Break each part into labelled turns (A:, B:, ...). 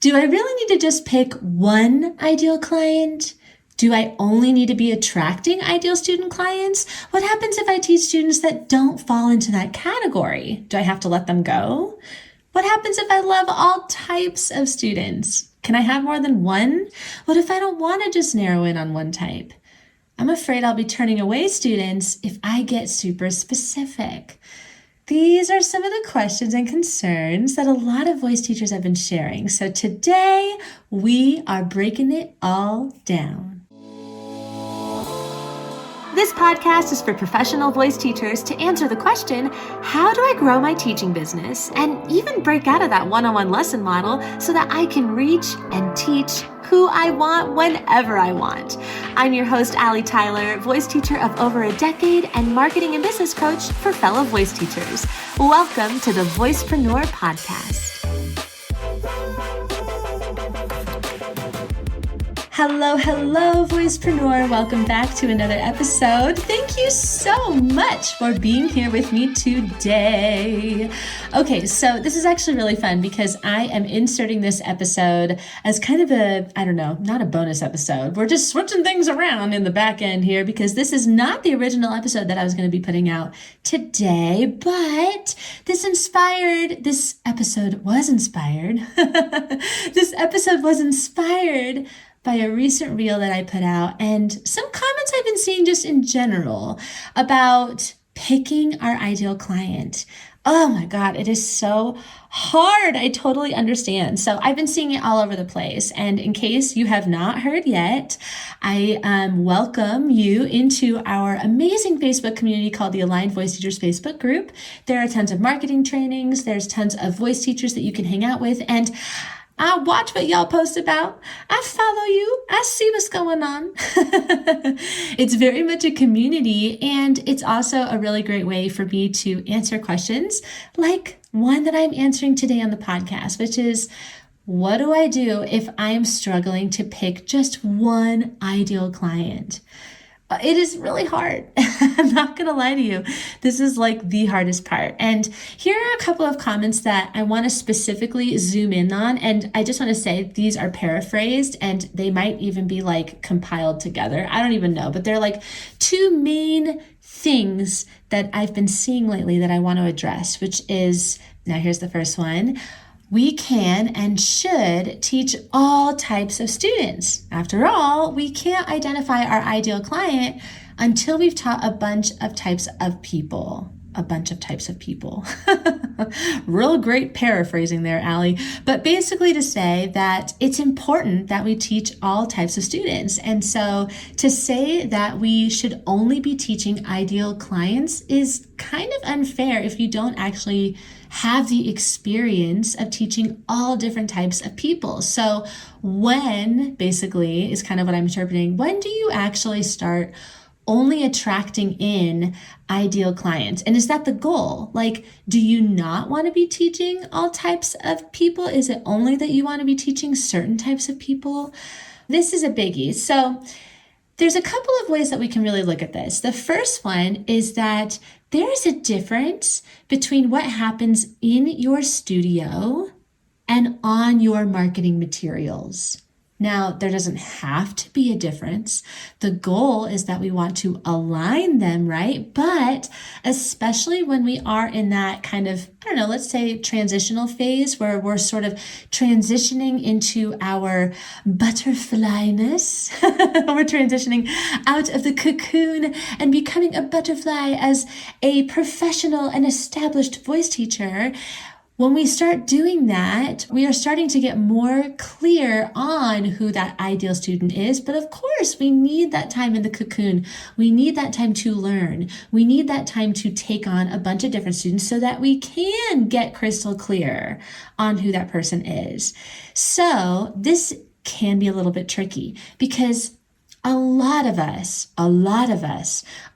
A: Do I really need to just pick one ideal client? Do I only need to be attracting ideal student clients? What happens if I teach students that don't fall into that category? Do I have to let them go? What happens if I love all types of students? Can I have more than one? What if I don't want to just narrow in on one type? I'm afraid I'll be turning away students if I get super specific. These are some of the questions and concerns that a lot of voice teachers have been sharing. So today we are breaking it all down. This podcast is for professional voice teachers to answer the question, how do I grow my teaching business and even break out of that one-on-one lesson model so that I can reach and teach who I want whenever I want. I'm your host, Allie Tyler, voice teacher of over a decade and marketing and business coach for fellow voice teachers. Welcome to the Voicepreneur Podcast. Hello, Voicepreneur. Welcome back to another episode. Thank you so much for being here with me today. Okay, so this is actually really fun because I am inserting this episode as kind of not a bonus episode. We're just switching things around in the back end here because this is not the original episode that I was going to be putting out today, but this episode was inspired by a recent reel that I put out and some comments I've been seeing just in general about picking our ideal client. Oh my God, it is so hard. I totally understand. So I've been seeing it all over the place. And in case you have not heard yet, I welcome you into our amazing Facebook community called the Aligned Voice Teachers Facebook group. There are tons of marketing trainings. There's tons of voice teachers that you can hang out with. And I watch what y'all post about. I follow you. I see what's going on. It's very much a community, and it's also a really great way for me to answer questions like one that I'm answering today on the podcast, which is, what do I do if I am struggling to pick just one ideal client? It is really hard. I'm not going to lie to you. This is like the hardest part. And here are a couple of comments that I want to specifically zoom in on. And I just want to say these are paraphrased and they might even be like compiled together. I don't even know, but they're like two main things that I've been seeing lately that I want to address, which is, now here's the first one. We can and should teach all types of students. After all, we can't identify our ideal client until we've taught a bunch of types of people. Real great paraphrasing there, Allie. But basically to say that it's important that we teach all types of students. And so to say that we should only be teaching ideal clients is kind of unfair if you don't actually have the experience of teaching all different types of people. So when, basically, is kind of what I'm interpreting, when do you actually start only attracting in ideal clients? And is that the goal? Like, do you not want to be teaching all types of people? Is it only that you want to be teaching certain types of people? This is a biggie. So there's a couple of ways that we can really look at this. The first one is that there's a difference between what happens in your studio and on your marketing materials. Now, there doesn't have to be a difference. The goal is that we want to align them, right? But especially when we are in that kind of, let's say transitional phase where we're sort of transitioning into our butterflyness. We're transitioning out of the cocoon and becoming a butterfly as a professional and established voice teacher. When we start doing that, we are starting to get more clear on who that ideal student is. But of course, we need that time in the cocoon. We need that time to learn. We need that time to take on a bunch of different students so that we can get crystal clear on who that person is. So this can be a little bit tricky because a lot of us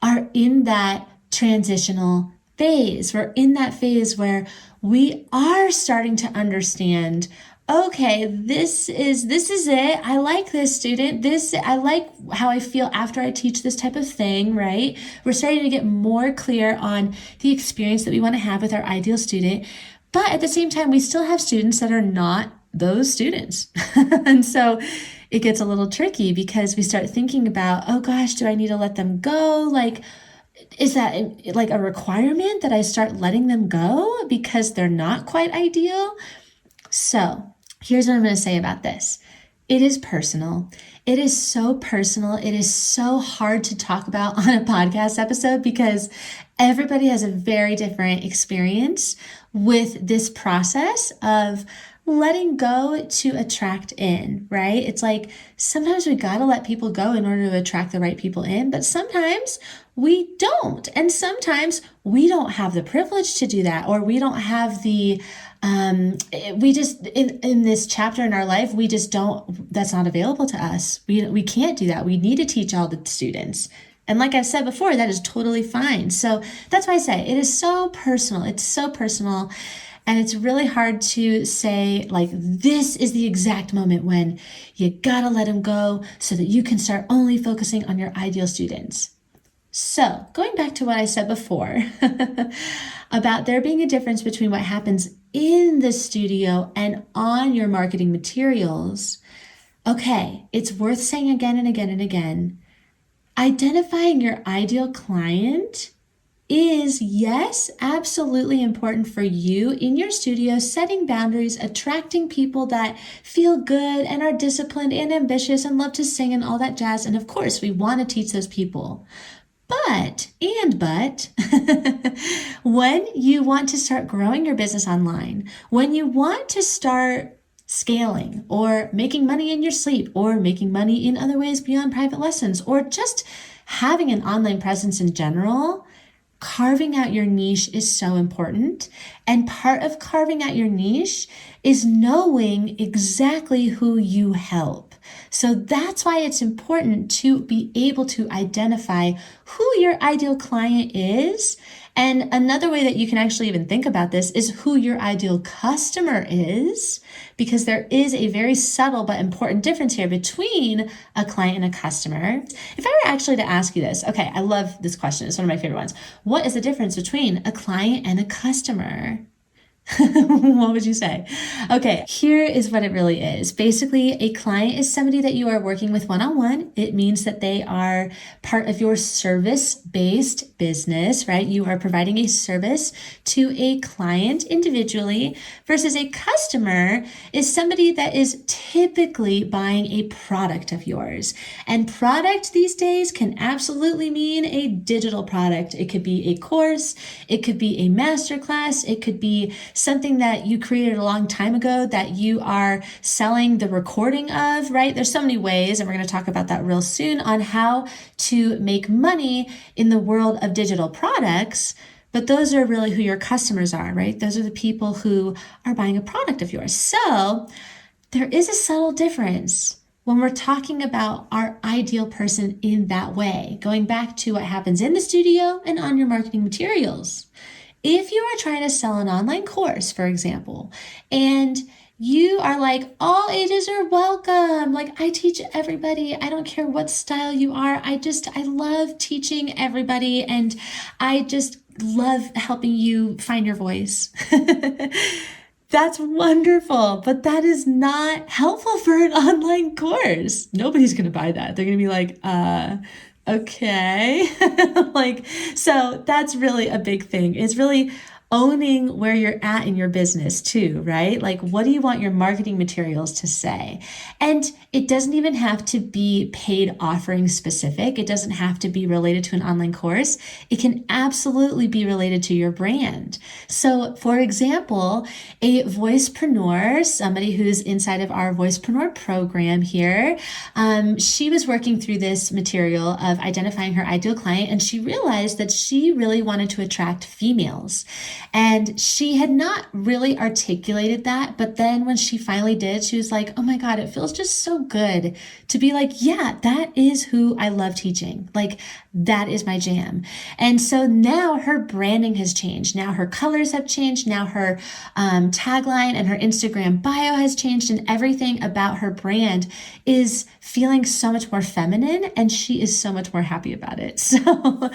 A: are in that transitional phase. We're in that phase where we are starting to understand, okay, this is it. I like this student. I like how I feel after I teach this type of thing, right? We're starting to get more clear on the experience that we want to have with our ideal student. But at the same time, we still have students that are not those students. And so it gets a little tricky because we start thinking about, oh gosh, do I need to let them go? Like, is that like a requirement that I start letting them go because they're not quite ideal? So here's what I'm going to say about this. It is personal. It is so personal. It is so hard to talk about on a podcast episode because everybody has a very different experience with this process of letting go to attract in, right? It's like sometimes we got to let people go in order to attract the right people in, but sometimes we don't. And sometimes we don't have the privilege to do that, or we don't have the we just, in this chapter in our life, we just don't, that's not available to us. We can't do that. We need to teach all the students. And like I've said before, that is totally fine. So that's why I say it is so personal. It's so personal. And it's really hard to say, like, this is the exact moment when you gotta let them go so that you can start only focusing on your ideal students. So going back to what I said before about there being a difference between what happens in the studio and on your marketing materials. Okay, it's worth saying again and again and again, identifying your ideal client is, yes, absolutely important for you in your studio, setting boundaries, attracting people that feel good and are disciplined and ambitious and love to sing and all that jazz. And of course, we want to teach those people. But, when you want to start growing your business online, when you want to start scaling or making money in your sleep or making money in other ways beyond private lessons or just having an online presence in general, carving out your niche is so important. And part of carving out your niche is knowing exactly who you help. So that's why it's important to be able to identify who your ideal client is. And another way that you can actually even think about this is who your ideal customer is, because there is a very subtle but important difference here between a client and a customer. If I were actually to ask you this, okay, I love this question. It's one of my favorite ones. What is the difference between a client and a customer? What would you say? Okay, here is what it really is. Basically, a client is somebody that you are working with one-on-one. It means that they are part of your service-based business, right? You are providing a service to a client individually, versus a customer is somebody that is typically buying a product of yours. And product these days can absolutely mean a digital product. It could be a course, it could be a masterclass, it could be something that you created a long time ago that you are selling the recording of, right? There's so many ways, and we're going to talk about that real soon on how to make money in the world of digital products. But those are really who your customers are, right? Those are the people who are buying a product of yours. So there is a subtle difference when we're talking about our ideal person in that way, going back to what happens in the studio and on your marketing materials. If you are trying to sell an online course, for example, and you are like, all ages are welcome. Like, I teach everybody. I don't care what style you are. I love teaching everybody. And I just love helping you find your voice. That's wonderful, but that is not helpful for an online course. Nobody's going to buy that. They're going to be like, okay. So that's really a big thing. It's really owning where you're at in your business too, right? Like, what do you want your marketing materials to say? And it doesn't even have to be paid offering specific. It doesn't have to be related to an online course. It can absolutely be related to your brand. So for example, a voicepreneur, somebody who's inside of our Voicepreneur program here, she was working through this material of identifying her ideal client, and she realized that she really wanted to attract females. And she had not really articulated that, but then when she finally did, she was like, oh my God, it feels just so good to be like, yeah, that is who I love teaching. Like, that is my jam. And so now her branding has changed. Now her colors have changed. Now her tagline and her Instagram bio has changed, and everything about her brand is feeling so much more feminine, and she is so much more happy about it. So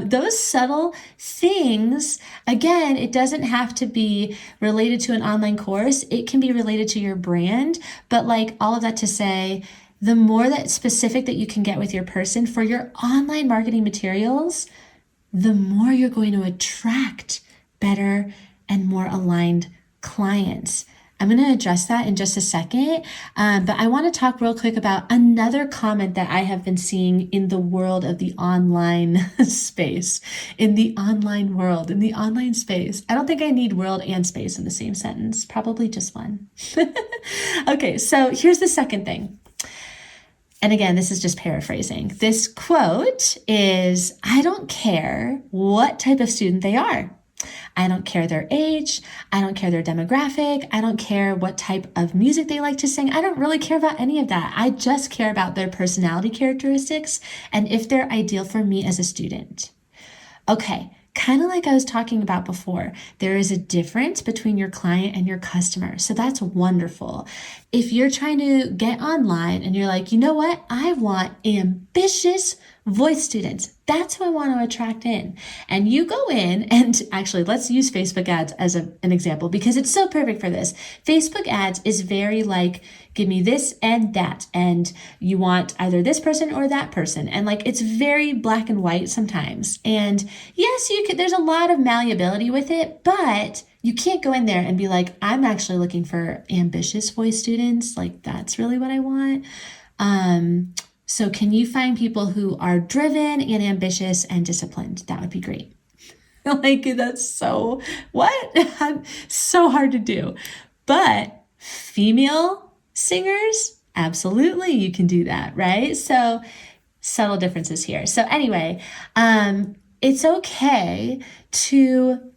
A: those subtle things, again, again, it doesn't have to be related to an online course. It can be related to your brand, but like all of that to say, the more that specific that you can get with your person for your online marketing materials, the more you're going to attract better and more aligned clients. I'm going to address that in just a second, but I want to talk real quick about another comment that I have been seeing in the world of the online space, in the online world, in the online space. I don't think I need world and space in the same sentence, probably just one. Okay, so here's the second thing. And again, this is just paraphrasing. This quote is, I don't care what type of student they are. I don't care their age. I don't care their demographic. I don't care what type of music they like to sing. I don't really care about any of that. I just care about their personality characteristics and if they're ideal for me as a student. Okay, kind of like I was talking about before, there is a difference between your client and your customer. So that's wonderful. If you're trying to get online and you're like, you know what? I want ambitious voice students. That's who I want to attract in. And you go in and actually, let's use Facebook ads as an example because it's so perfect for this. Facebook ads is very like, give me this and that. And you want either this person or that person. And like, it's very black and white sometimes. And yes, there's a lot of malleability with it, but you can't go in there and be like, I'm actually looking for ambitious voice students. Like, that's really what I want. So can you find people who are driven and ambitious and disciplined? That would be great. Like, that's so so hard to do. But female singers, absolutely, you can do that, right? So subtle differences here. So anyway, it's okay to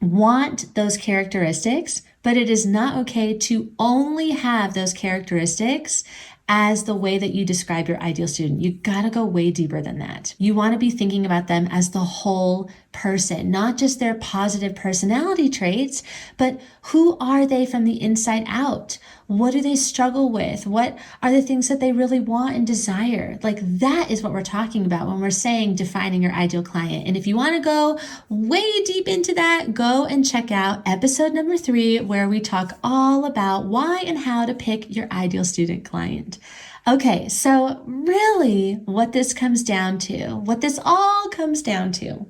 A: want those characteristics, but it is not okay to only have those characteristics as the way that you describe your ideal student. You gotta go way deeper than that. You wanna be thinking about them as the whole person, not just their positive personality traits, but who are they from the inside out? What do they struggle with? What are the things that they really want and desire? Like, that is what we're talking about when we're saying defining your ideal client. And if you wanna go way deep into that, go and check out episode number 3, where we talk all about why and how to pick your ideal student client. Okay, so really what this all comes down to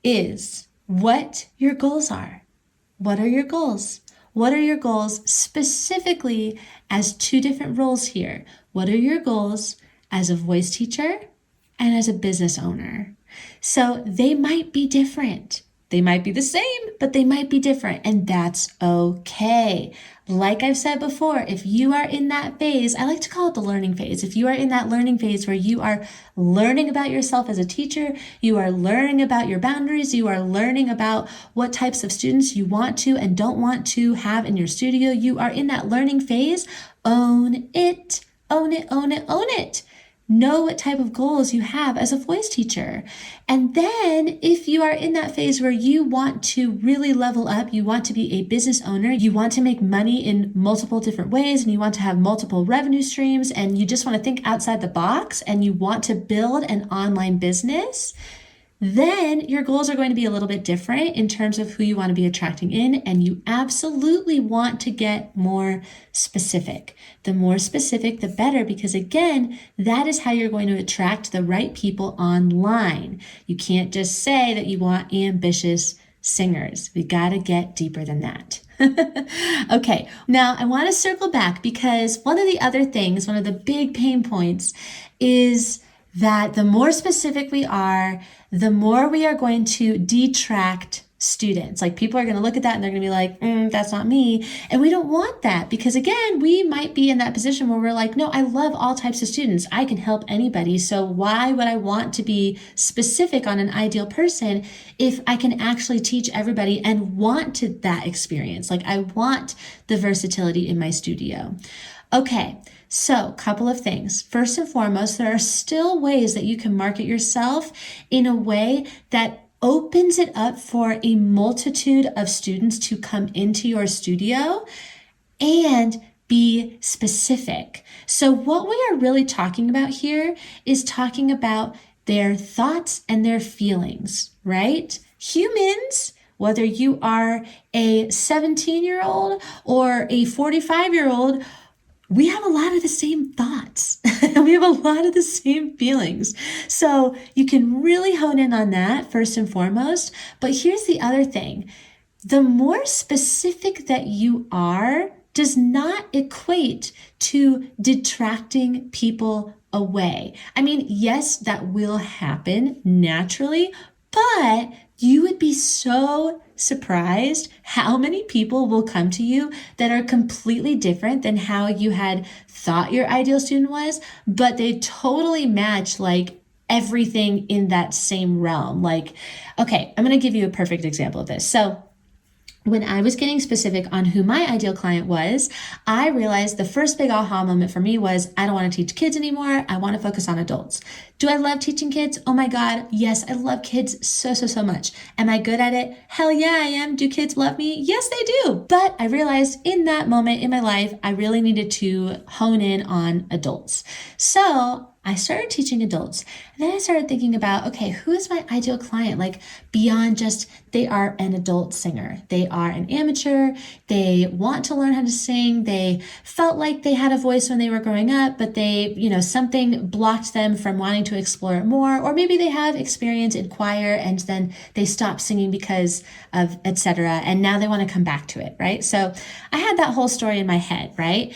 A: is what your goals are. What are your goals? What are your goals specifically as 2 different roles here? What are your goals as a voice teacher and as a business owner? So they might be different. They might be the same, but they might be different, and that's okay. Like I've said before, if you are in that phase, I like to call it the learning phase. If you are in that learning phase where you are learning about yourself as a teacher, you are learning about your boundaries, you are learning about what types of students you want to and don't want to have in your studio, you are in that learning phase, own it, own it, own it, own it. Know what type of goals you have as a voice teacher. And then if you are in that phase where you want to really level up, you want to be a business owner, you want to make money in multiple different ways, and you want to have multiple revenue streams, and you just want to think outside the box, and you want to build an online business, then your goals are going to be a little bit different in terms of who you want to be attracting in, and you absolutely want to get more specific. The more specific, the better, because again, that is how you're going to attract the right people online. You can't just say that you want ambitious singers. We got to get deeper than that. Okay, now I want to circle back because one of the big pain points is that the more specific we are, the more we are going to detract students. Like, people are going to look at that and they're going to be like, that's not me. And we don't want that because, again, we might be in that position where we're like, no, I love all types of students. I can help anybody. So why would I want to be specific on an ideal person if I can actually teach everybody and want that experience? Like, I want the versatility in my studio. Okay, so a couple of things. First and foremost, there are still ways that you can market yourself in a way that opens it up for a multitude of students to come into your studio and be specific. So what we are really talking about here is talking about their thoughts and their feelings, right? Humans, whether you are a 17-year-old or a 45-year-old, we have a lot of the same thoughts. We have a lot of the same feelings. So you can really hone in on that first and foremost. But here's the other thing. The more specific that you are does not equate to detracting people away. I mean, yes, that will happen naturally, but you would be so surprised how many people will come to you that are completely different than how you had thought your ideal student was, but they totally match like everything in that same realm. Like, okay, I'm going to give you a perfect example of this. So when I was getting specific on who my ideal client was, I realized the first big aha moment for me was, I don't want to teach kids anymore. I want to focus on adults. Do I love teaching kids? Oh my God, yes, I love kids so much. Am I good at it? Hell yeah, I am. Do kids love me? Yes, they do. But I realized in that moment in my life, I really needed to hone in on adults. So I started teaching adults. And then I started thinking about, okay, who is my ideal client? Like beyond just they are an adult singer. They are an amateur. They want to learn how to sing. They felt like they had a voice when they were growing up, but they, something blocked them from wanting to explore it more. Or maybe they have experience in choir and then they stopped singing because of etc. And now they want to come back to it, right? So I had that whole story in my head, right?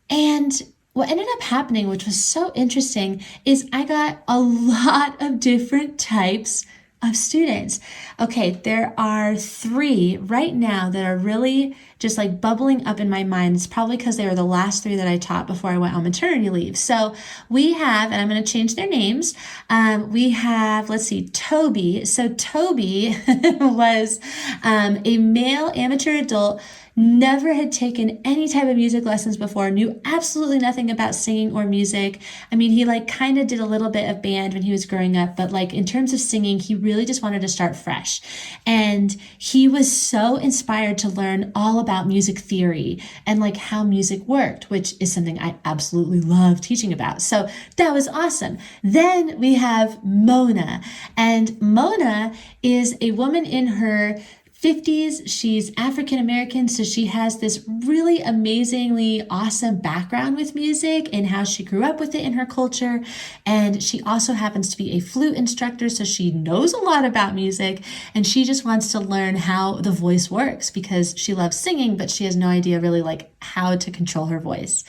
A: And what ended up happening, which was so interesting, is I got a lot of different types of students. Okay, there are 3 right now that are really just like bubbling up in my mind. It's probably because they were the last 3 that I taught before I went on maternity leave. So we have, and I'm going to change their names. We have, let's see, Toby. So Toby was a male amateur adult, never had taken any type of music lessons before, knew absolutely nothing about singing or music. I mean, he like kind of did a little bit of band when he was growing up, but like in terms of singing, he really just wanted to start fresh. And he was so inspired to learn all about music theory and like how music worked, which is something I absolutely love teaching about. So that was awesome. Then we have Mona, and Mona is a woman in her 50s. She's African American, so she has this really amazingly awesome background with music and how she grew up with it in her culture. And she also happens to be a flute instructor, so she knows a lot about music, and she just wants to learn how the voice works because she loves singing, but she has no idea really like how to control her voice.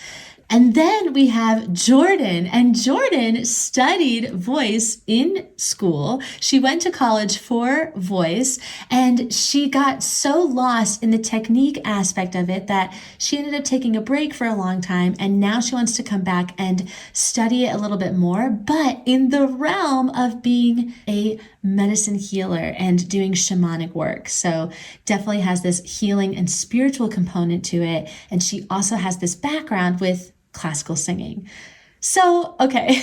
A: And then we have Jordan, and Jordan studied voice in school. She went to college for voice, and she got so lost in the technique aspect of it that she ended up taking a break for a long time, and now she wants to come back and study it a little bit more, but in the realm of being a medicine healer and doing shamanic work. So definitely has this healing and spiritual component to it, and she also has this background with classical singing. So, okay,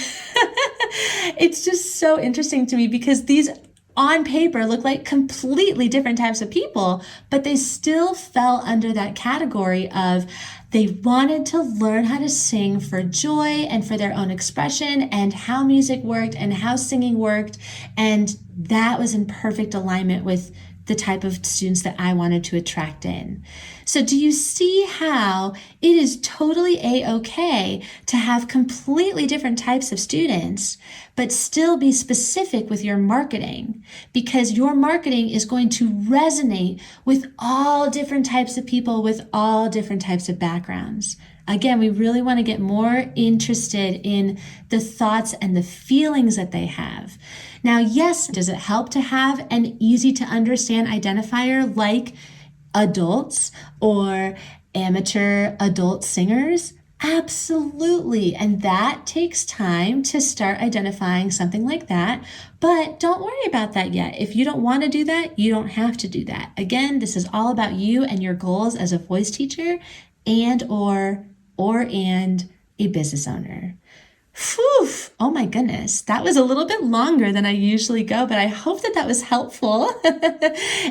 A: it's just so interesting to me because these on paper look like completely different types of people, but they still fell under that category of they wanted to learn how to sing for joy and for their own expression and how music worked and how singing worked. And that was in perfect alignment with the type of students that I wanted to attract in. So do you see how it is totally a-okay to have completely different types of students, but still be specific with your marketing? Because your marketing is going to resonate with all different types of people with all different types of backgrounds. Again, we really want to get more interested in the thoughts and the feelings that they have. Now, yes, does it help to have an easy to understand identifier like adults or amateur adult singers? Absolutely. And that takes time to start identifying something like that. But don't worry about that yet. If you don't want to do that, you don't have to do that. Again, this is all about you and your goals as a voice teacher and a business owner. Phew. Oh my goodness. That was a little bit longer than I usually go, but I hope that that was helpful.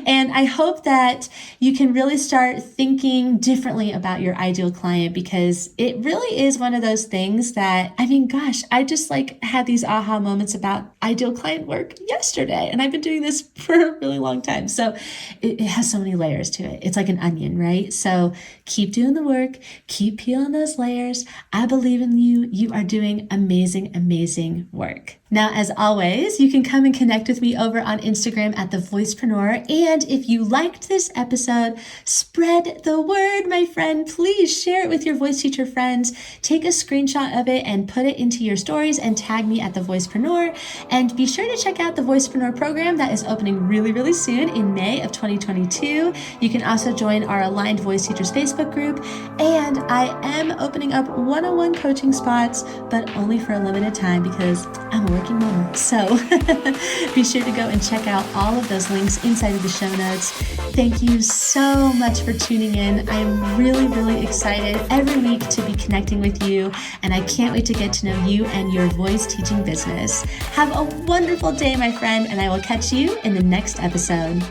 A: And I hope that you can really start thinking differently about your ideal client, because it really is one of those things that, I mean, gosh, I just like had these aha moments about ideal client work yesterday, and I've been doing this for a really long time. So it has so many layers to it. It's like an onion, right? So keep doing the work, keep peeling those layers. I believe in you. You are doing amazing work. Now, as always, you can come and connect with me over on Instagram at The Voicepreneur. And if you liked this episode, spread the word, my friend. Please share it with your voice teacher friends. Take a screenshot of it and put it into your stories and tag me at The Voicepreneur. And be sure to check out the Voicepreneur program that is opening really soon in May of 2022. You can also join our Aligned Voice Teachers Facebook group. And I am opening up one-on-one coaching spots, but only for a limited time because I'm a working mama. So be sure to go and check out all of those links inside of the show notes. Thank you so much for tuning in. I'm really excited every week to be connecting with you, and I can't wait to get to know you and your voice teaching business. Have a wonderful day, my friend, and I will catch you in the next episode.